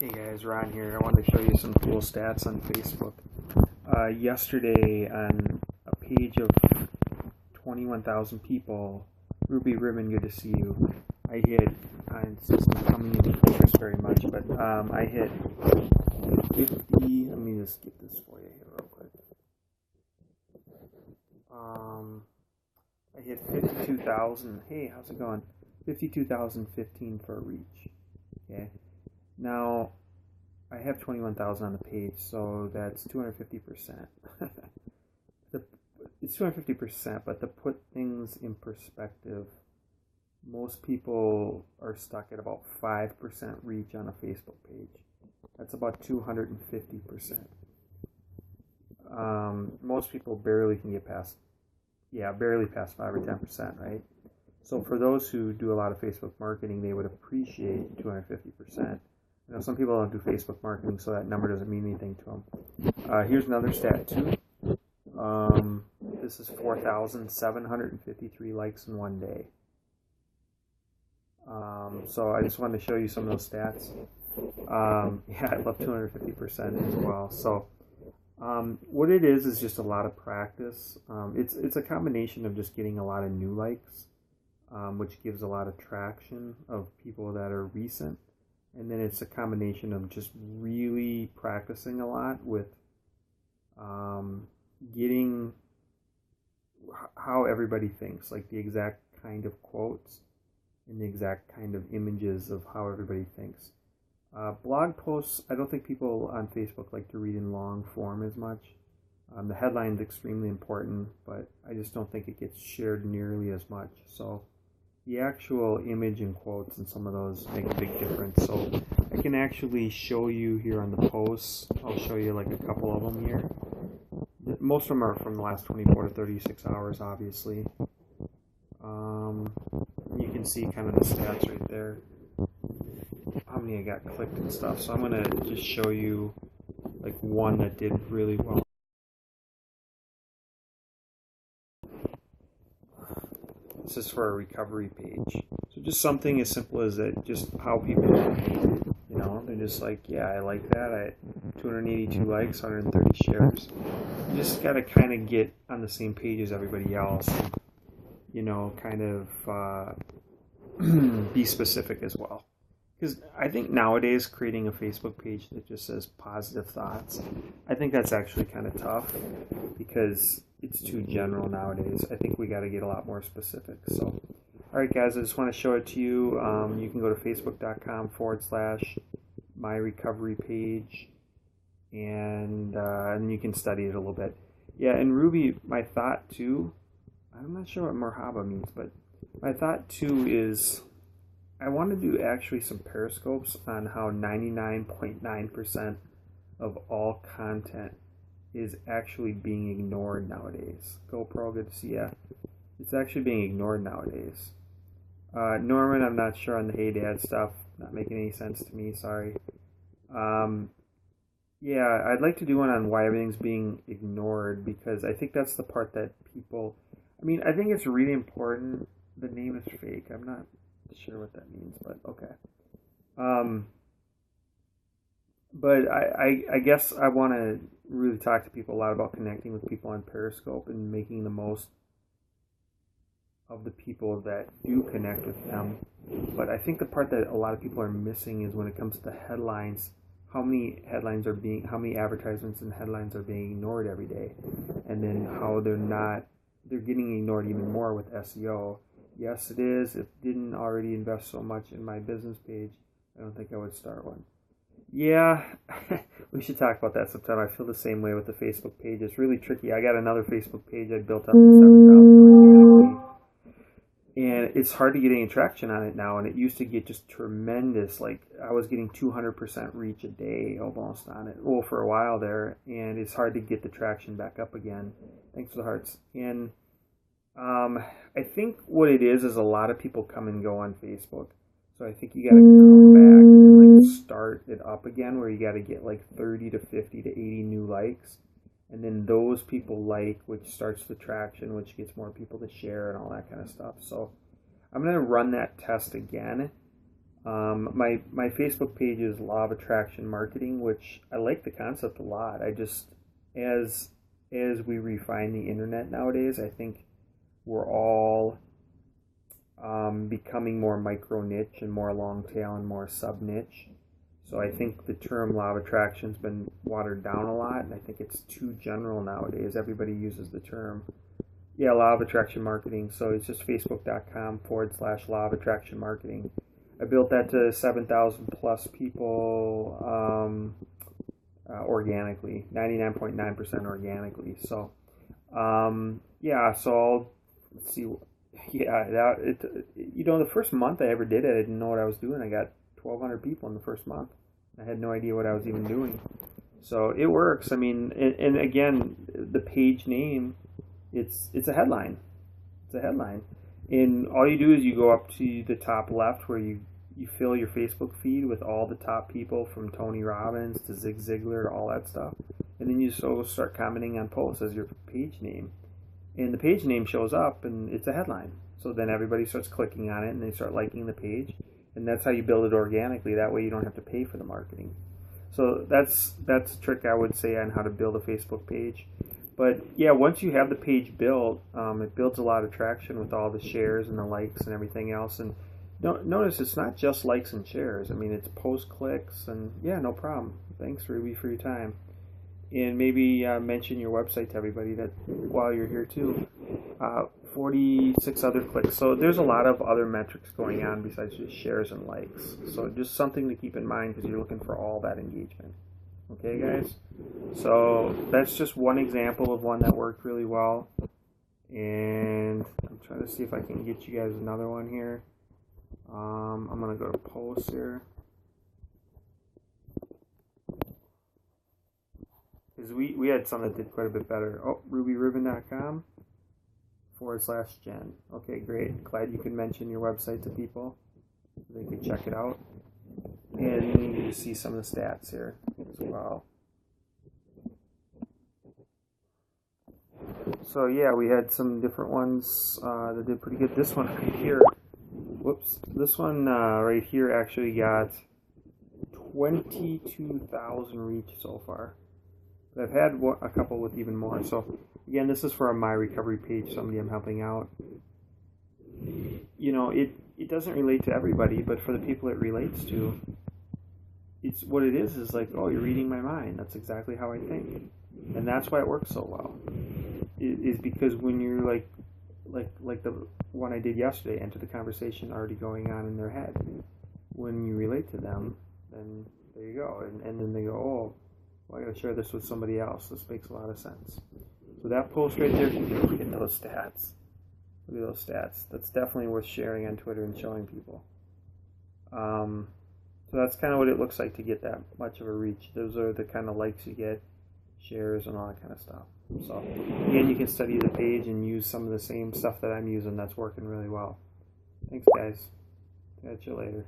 Hey guys, Ron here. I wanted to show you some cool stats on Facebook. Yesterday, on a page of 21,000 people, Ruby Ribbon, good to see you. I hit, it's just not coming into focus very much, but I hit 50. Let me just get this for you here real quick. I hit 52,000. Hey, how's it going? 52,015 for a reach. Okay. Now, I have 21,000 on the page, so that's 250%. It's 250%, but to put things in perspective, most people are stuck at about 5% reach on a Facebook page. That's about 250%. Most people barely can get past, barely past 5 or 10%, right? So for those who do a lot of Facebook marketing, they would appreciate 250%. You know, some people don't do Facebook marketing, so that number doesn't mean anything to them. Here's another stat too. This is 4,753 likes in one day. So I just wanted to show you some of those stats. I love 250% as well. So what it is just a lot of practice. It's a combination of just getting a lot of new likes, which gives a lot of traction of people that are recent. And then it's a combination of just really practicing a lot with getting how everybody thinks, like the exact kind of quotes and the exact kind of images of how everybody thinks. Blog posts, I don't think people on Facebook like to read in long form as much. The headline is extremely important, but I just don't think it gets shared nearly as much. So the actual image and quotes and some of those make a big difference. So I can actually show you here on the posts. I'll show you like a couple of them here. Most of them are from the last 24 to 36 hours, obviously. You can see kind of the stats right there, how many I got clicked and stuff. So I'm going to just show you like one that did really well. This is for a recovery page. So just something as simple as that, just how people behave. You know, they're just like, yeah, I like that. I 282 likes, 130 shares. You just got to kind of get on the same page as everybody else. And, you know, kind of be specific as well. Because I think nowadays creating a Facebook page that just says positive thoughts, I think that's actually kind of tough because it's too general nowadays. I think we got to get a lot more specific. So, all right, guys, I just want to show it to you. You can go to facebook.com/my recovery page, and then you can study it a little bit. Yeah, and Ruby, my thought too, I'm not sure what Merhaba means, but my thought too is I want to do actually some periscopes on how 99.9% of all content is actually being ignored nowadays. GoPro, good to see ya. It's actually being ignored nowadays. Norman, I'm not sure on the Hey Dad stuff. Not making any sense to me, sorry. Yeah, I'd like to do one on why everything's being ignored, because I think that's the part that people... I mean, I think it's really important. The name is fake. I'm not sure what that means, but okay. But I guess I want to really talk to people a lot about connecting with people on Periscope and making the most of the people that do connect with them. But I think the part that a lot of people are missing is when it comes to headlines, how many advertisements and headlines are being ignored every day, and then how they're getting ignored even more with SEO. Yes, it is. If I didn't already invest so much in my business page, I don't think I would start one. Yeah, we should talk about that sometime. I feel the same way with the Facebook page. It's really tricky. I got another Facebook page I built up to 7,000 organically, and it's hard to get any traction on it now. And it used to get just tremendous. Like, I was getting 200% reach a day almost on it. Well, for a while there, and it's hard to get the traction back up again. Thanks for the hearts. And I think what it is a lot of people come and go on Facebook. So I think you got to come back and like start it up again, where you got to get like 30 to 50 to 80 new likes. And then those people like, which starts the traction, which gets more people to share and all that kind of stuff. So I'm going to run that test again. My Facebook page is Law of Attraction Marketing, which I like the concept a lot. I just as we refine the internet nowadays, I think we're all becoming more micro niche and more long tail and more sub niche. So I think the term law of attraction's been watered down a lot, and I think it's too general nowadays. Everybody uses the term. Yeah, law of attraction marketing. So it's just facebook.com/law of attraction marketing. I built that to 7,000 plus people organically, 99.9% organically. So yeah, so let's see. Yeah, the first month I ever did it, I didn't know what I was doing. I got 1,200 people in the first month. I had no idea what I was even doing. So it works. I mean, and again, the page name, it's a headline. It's a headline. And all you do is you go up to the top left where you fill your Facebook feed with all the top people from Tony Robbins to Zig Ziglar to all that stuff. And then you start commenting on posts as your page name. And the page name shows up and it's a headline. So then everybody starts clicking on it and they start liking the page. And that's how you build it organically. That way you don't have to pay for the marketing. So that's a trick I would say on how to build a Facebook page. But yeah, once you have the page built, it builds a lot of traction with all the shares and the likes and everything else. And notice it's not just likes and shares. I mean, it's post clicks and yeah, no problem. Thanks, Ruby, for your time. And maybe mention your website to everybody that while you're here too. 46 other clicks. So there's a lot of other metrics going on besides just shares and likes. So just something to keep in mind because you're looking for all that engagement. Okay, guys? So that's just one example of one that worked really well. And I'm trying to see if I can get you guys another one here. I'm going to go to posts here. Because we had some that did quite a bit better. Oh, rubyribbon.com/Jen. Okay, great. Glad you could mention your website to people so they could check it out. And you can see some of the stats here as well. So yeah, we had some different ones that did pretty good. This one right here, whoops, this one right here actually got 22,000 reach so far. But I've had a couple with even more. So again, this is for a My Recovery page, somebody I'm helping out. You know, it doesn't relate to everybody, but for the people it relates to, it's what it is like, oh, you're reading my mind. That's exactly how I think. And that's why it works so well. It is because when you're like the one I did yesterday, enter the conversation already going on in their head. When you relate to them, then there you go. And then they go, oh, well, I got to share this with somebody else. This makes a lot of sense. So that post right there, you can look at those stats. Look at those stats. That's definitely worth sharing on Twitter and showing people. So that's kind of what it looks like to get that much of a reach. Those are the kind of likes you get, shares, and all that kind of stuff. So again, you can study the page and use some of the same stuff that I'm using that's working really well. Thanks, guys. Catch you later.